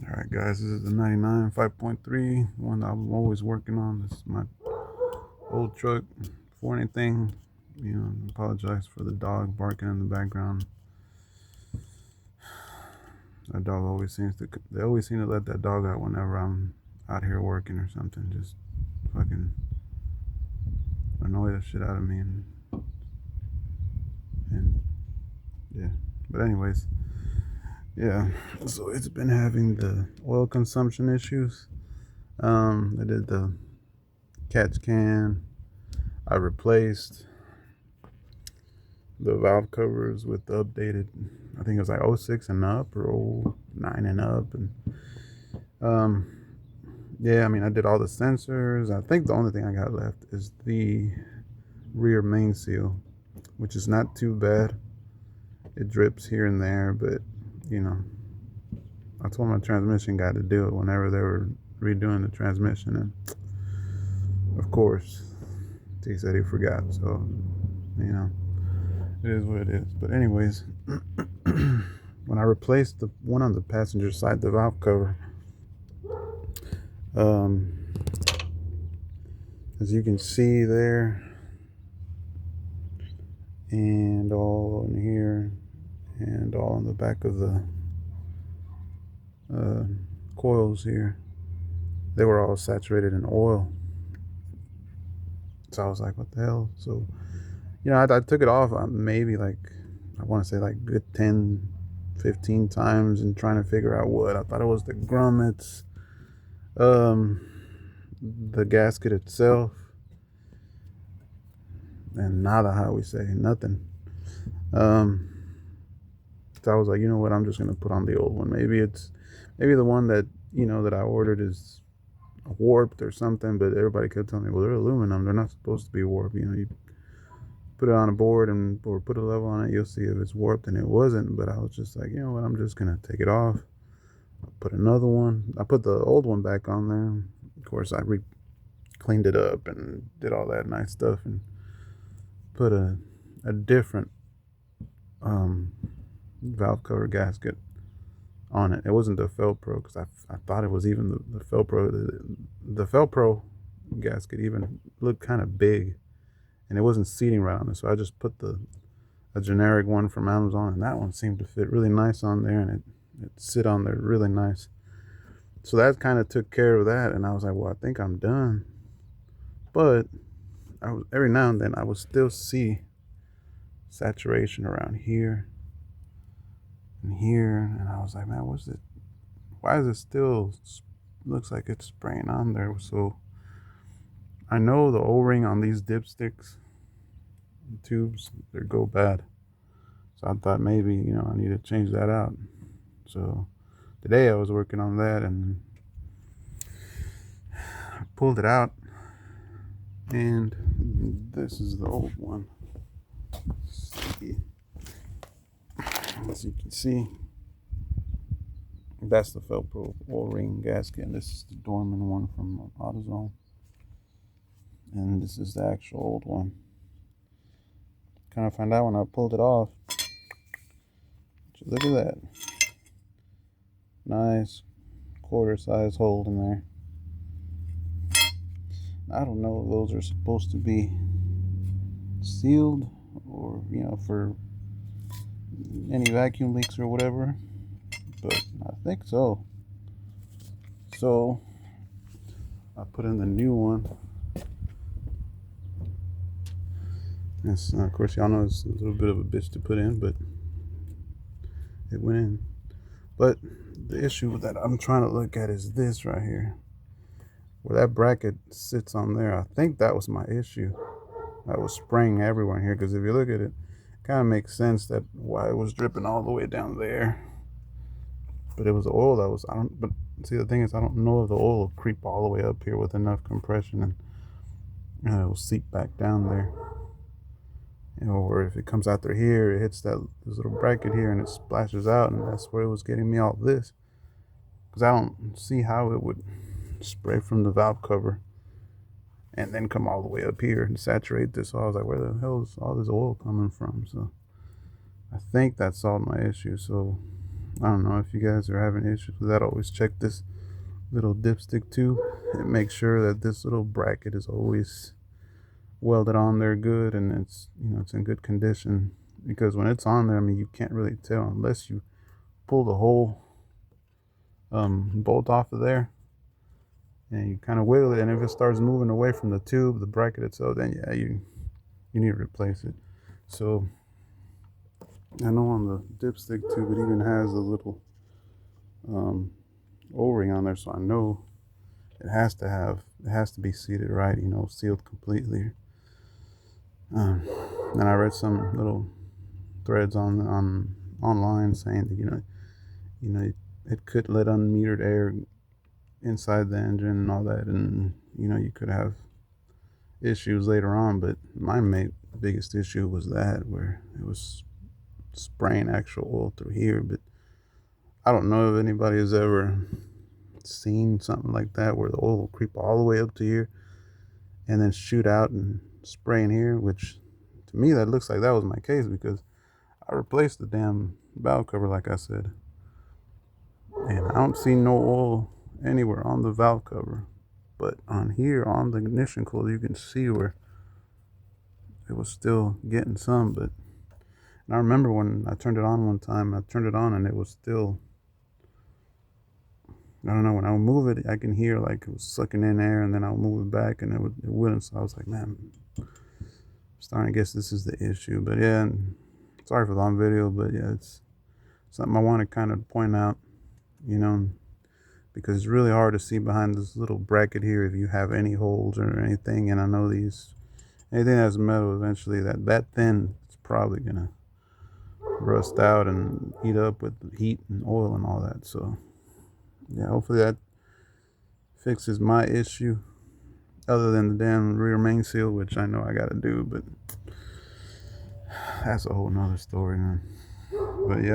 All right, guys, this is the 99 5.3, one that I'm always working on. This is my old truck. For anything, apologize for the dog barking in the background. That dog always they always seem to let that dog out whenever I'm out here working or something. Just fucking annoy the shit out of me. And yeah. But, anyways, yeah. So it's been having the oil consumption issues. I did the catch can. I replaced the valve covers with the updated, I think it was like '06 and up or '09 and up. And um yeah, I mean, I did all the sensors. I think the only thing I got left is the rear main seal, which is not too bad. It drips here and there, but you know I told my transmission guy to do it whenever they were redoing the transmission, and of course he said he forgot. So you know it is what it is. But, anyways, when I replaced the one on the passenger side, the valve cover, um, as you can see there, and all in here, and all in the back of the uh, coils here, they were all saturated in oil. So I was like, what the hell? So, I took it off maybe like, I want to say like good 10, 15 times and trying to figure out what. I thought it was the grommets, um, the gasket itself, and nada, how we say, nothing. Um, so I was like, you know what? I'm just gonna put on the old one. Maybe the one that that I ordered is warped or something. But everybody kept telling me, well, they're aluminum. They're not supposed to be warped. You put it on a board or put a level on it, you'll see if it's warped, and it wasn't. But I was just like, you know what? I'm just gonna take it off. Put another one. I put the old one back on there. Of course, I cleaned it up and did all that nice stuff and put a different um, valve cover gasket on it. It wasn't the Felpro, because I thought it was even the Felpro. The Felpro gasket even looked kind of big, and it wasn't seating right on it. So I just put a generic one from Amazon, and that one seemed to fit really nice on there, and it sit on there really nice. So that kind of took care of that, and I was like, well, I think I'm done. But every now and then I would still see saturation around here and here, and I was like, man, what's it? Why is it still looks like it's spraying on there? So I know the O-ring on these dipsticks tubes, they go bad. So I thought maybe I need to change that out. So today I was working on that, and I pulled it out, and this is the old one. As you can see, that's the Felpro O-ring gasket, and this is the Dorman one from AutoZone, and this is the actual old one. Kind of found out when I pulled it off. Look at that, nice quarter size hole in there. I don't know if those are supposed to be sealed or for any vacuum leaks or whatever, but I think so. So I put in the new one. Yes, of course, y'all know it's a little bit of a bitch to put in, but it went in. But the issue that I'm trying to look at is this right here, where that bracket sits on there. I think that was my issue. I was spraying everywhere in here, because if you look at it, kind of makes sense that why it was dripping all the way down there. But it was oil that was, but see, the thing is, I don't know if the oil will creep all the way up here with enough compression, and it will seep back down there. Or if it comes out through here, it hits this little bracket here and it splashes out, and that's where it was getting me all this. Because I don't see how it would spray from the valve cover and then come all the way up here and saturate this. So I was like, where the hell is all this oil coming from? So I think that solved my issue. So I don't know if you guys are having issues with that. Always check this little dipstick tube and make sure that this little bracket is always welded on there good, and it's, it's in good condition, because when it's on there, I mean, you can't really tell unless you pull the whole bolt off of there and you kind of wiggle it, and if it starts moving away from the tube, the bracket itself, then yeah, you need to replace it. So I know on the dipstick tube it even has a little O-ring on there, so I know it has to be seated right, sealed completely. And I read some little threads on online saying that it could let unmetered air inside the engine and all that, and you could have issues later on. But my biggest issue was that, where it was spraying actual oil through here. But I don't know if anybody has ever seen something like that, where the oil will creep all the way up to here and then shoot out and spray in here, which to me that looks like that was my case, because I replaced the damn valve cover like I said, and I don't see no oil anywhere on the valve cover. But on here, on the ignition coil, you can see where it was still getting some. But and I remember when I turned it on one time, I turned it on and it was still, I don't know, when I would move it, I can hear like it was sucking in air, and then I'll move it back and it wouldn't. So I was like, man, I'm starting to guess this is the issue. But yeah, sorry for the long video, but yeah, it's something I want to kind of point out, because it's really hard to see behind this little bracket here if you have any holes or anything. And I know anything that's metal, eventually that thin, it's probably gonna rust out and eat up with heat and oil and all that. So yeah, hopefully that fixes my issue, other than the damn rear main seal, which I know I gotta do, but that's a whole nother story, man. But yeah.